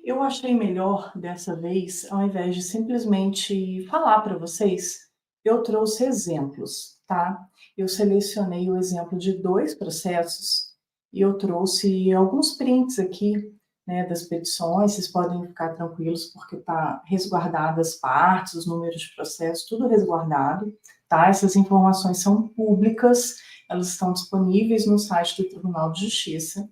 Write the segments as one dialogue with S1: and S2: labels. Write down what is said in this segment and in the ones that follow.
S1: Eu achei melhor dessa vez, ao invés de simplesmente falar para vocês, eu trouxe exemplos, tá? Eu selecionei o exemplo de 2 processos e eu trouxe alguns prints aqui, né, das petições. Vocês podem ficar tranquilos, porque tá resguardado as partes, os números de processo, tudo resguardado, tá? Essas informações são públicas, elas estão disponíveis no site do Tribunal de Justiça.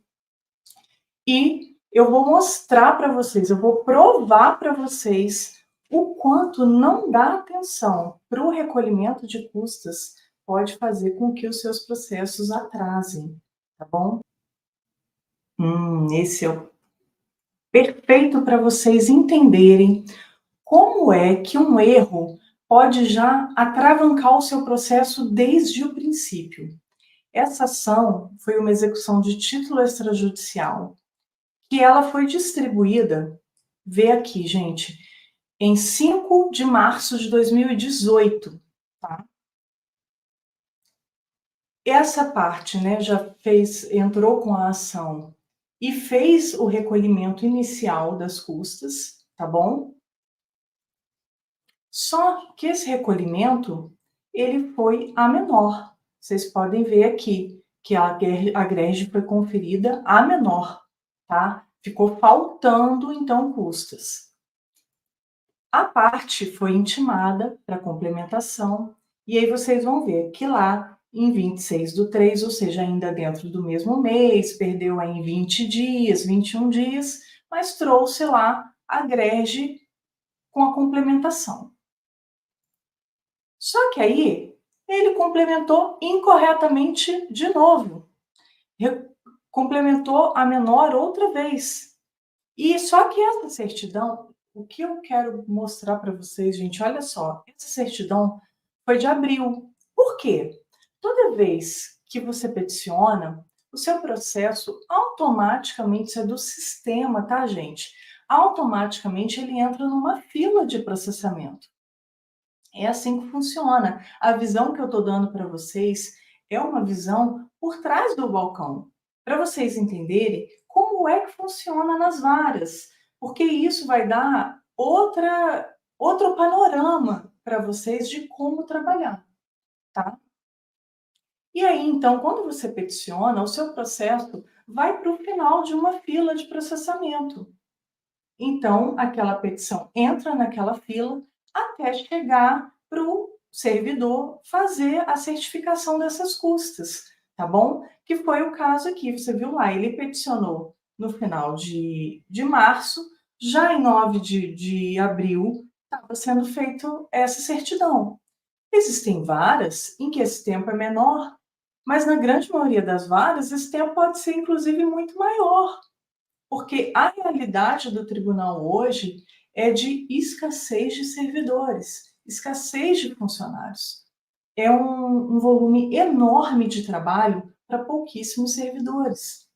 S1: E eu vou mostrar para vocês, eu vou provar para vocês o quanto não dar atenção para o recolhimento de custas pode fazer com que os seus processos atrasem, tá bom? Esse é o perfeito para vocês entenderem como é que um erro pode já atravancar o seu processo desde o princípio. Essa ação foi uma execução de título extrajudicial, que ela foi distribuída, vê aqui, gente, em 5 de março de 2018, tá? Essa parte, né, já entrou com a ação e fez o recolhimento inicial das custas, tá bom? Só que esse recolhimento, ele foi a menor. Vocês podem ver aqui que a greve foi conferida a menor, tá? Ficou faltando, então, custas. A parte foi intimada para complementação, e aí vocês vão ver que lá em 26/3, ou seja, ainda dentro do mesmo mês, perdeu aí em 20 dias, 21 dias, mas trouxe lá a grege com a complementação. Só que aí ele complementou incorretamente de novo, complementou a menor outra vez. E só que essa certidão, o que eu quero mostrar para vocês, gente, olha só, essa certidão foi de abril. Por quê? Toda vez que você peticiona, o seu processo automaticamente, isso é do sistema, tá, gente? Automaticamente ele entra numa fila de processamento. É assim que funciona. A visão que eu estou dando para vocês é uma visão por trás do balcão, para vocês entenderem como é que funciona nas varas, porque isso vai dar outro panorama para vocês de como trabalhar, tá? E aí, então, quando você peticiona, o seu processo vai para o final de uma fila de processamento. Então, aquela petição entra naquela fila até chegar para o servidor fazer a certificação dessas custas, tá bom? Que foi o caso aqui, você viu lá, ele peticionou no final de março, já em 9 de abril estava sendo feito essa certidão. Existem varas em que esse tempo é menor, mas na grande maioria das varas esse tempo pode ser inclusive muito maior. Porque a realidade do tribunal hoje é de escassez de servidores, escassez de funcionários. É um volume enorme de trabalho para pouquíssimos servidores.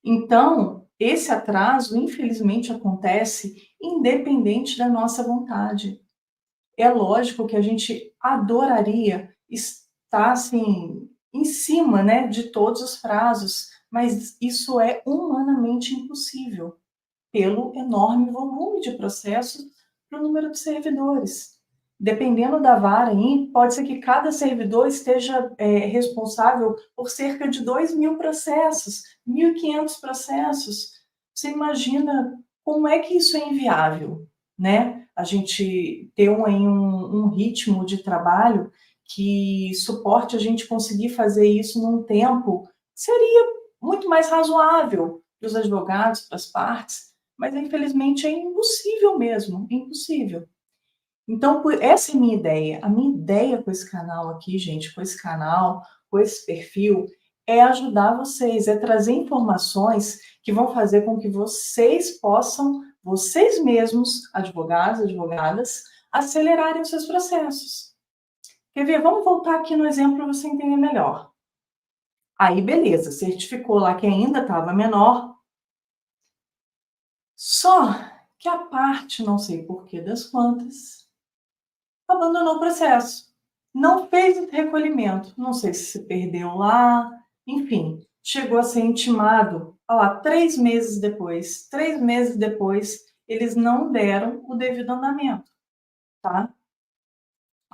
S1: Então, esse atraso, infelizmente, acontece independente da nossa vontade. É lógico que a gente adoraria estar assim em cima, né, de todos os prazos, mas isso é humanamente impossível pelo enorme volume de processos para o número de servidores. Dependendo da vara aí, pode ser que cada servidor esteja responsável por cerca de 2.000 processos, 1.500 processos. Você imagina como é que isso é inviável, né? A gente ter um ritmo de trabalho que suporte a gente conseguir fazer isso num tempo seria muito mais razoável para os advogados, para as partes, mas infelizmente é impossível mesmo, impossível. Então, essa é a minha ideia. A minha ideia com esse canal aqui, gente, com esse canal, com esse perfil, é ajudar vocês, é trazer informações que vão fazer com que vocês possam, vocês mesmos, advogados, advogadas, acelerarem os seus processos. Quer ver? Vamos voltar aqui no exemplo para você entender melhor. Aí, beleza, certificou lá que ainda estava menor, só que a parte, não sei porquê das quantas, abandonou o processo. Não fez o recolhimento. Não sei se se perdeu lá, enfim, chegou a ser intimado olha lá, 3 meses depois, eles não deram o devido andamento, tá?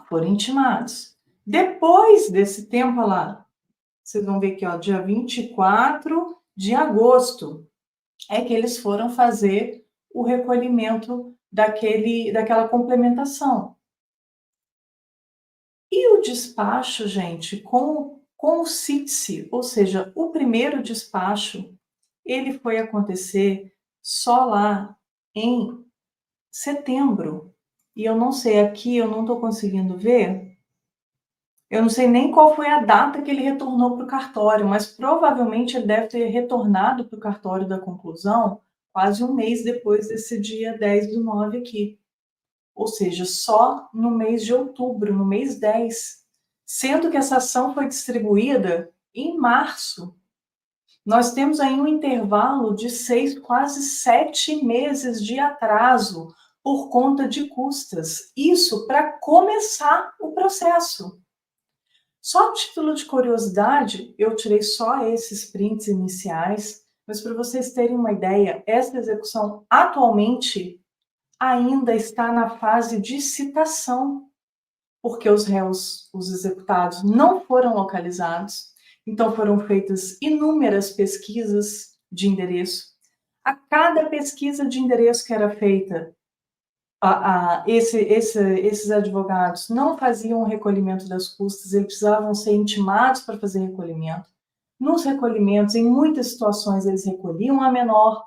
S1: Foram intimados. Depois desse tempo, olha lá, vocês vão ver aqui, ó, dia 24 de agosto, é que eles foram fazer o recolhimento daquela complementação. E o despacho, gente, com o CITSE, ou seja, o primeiro despacho, ele foi acontecer só lá em setembro. E eu não sei, aqui eu não estou conseguindo ver, eu não sei nem qual foi a data que ele retornou para o cartório, mas provavelmente ele deve ter retornado para o cartório da conclusão quase um mês depois desse dia 10/9 aqui. Ou seja, só no mês de outubro, no mês 10, sendo que essa ação foi distribuída em março. Nós temos aí um intervalo de 6, quase 7 meses de atraso por conta de custas. Isso para começar o processo. Só a título de curiosidade, eu tirei só esses prints iniciais, mas para vocês terem uma ideia, essa execução atualmente ainda está na fase de citação, porque os réus, os executados, não foram localizados, então foram feitas inúmeras pesquisas de endereço. A cada pesquisa de endereço que era feita, esses advogados não faziam o recolhimento das custas, eles precisavam ser intimados para fazer recolhimento. Nos recolhimentos, em muitas situações, eles recolhiam a menor,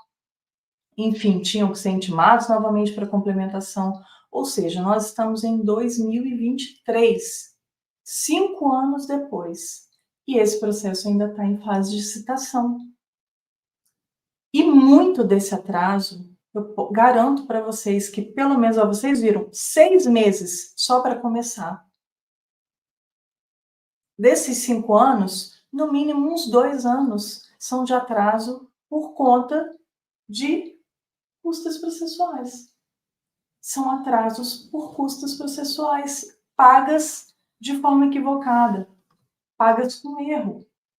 S1: enfim, tinham que ser intimados novamente para complementação. Ou seja, nós estamos em 2023, 5 anos depois, e esse processo ainda está em fase de citação. E muito desse atraso, eu garanto para vocês que pelo menos, ó, vocês viram, 6 meses só para começar. Desses 5 anos, no mínimo uns 2 anos são de atraso por conta de custas processuais. São atrasos por custas processuais, pagas de forma equivocada, pagas com erro.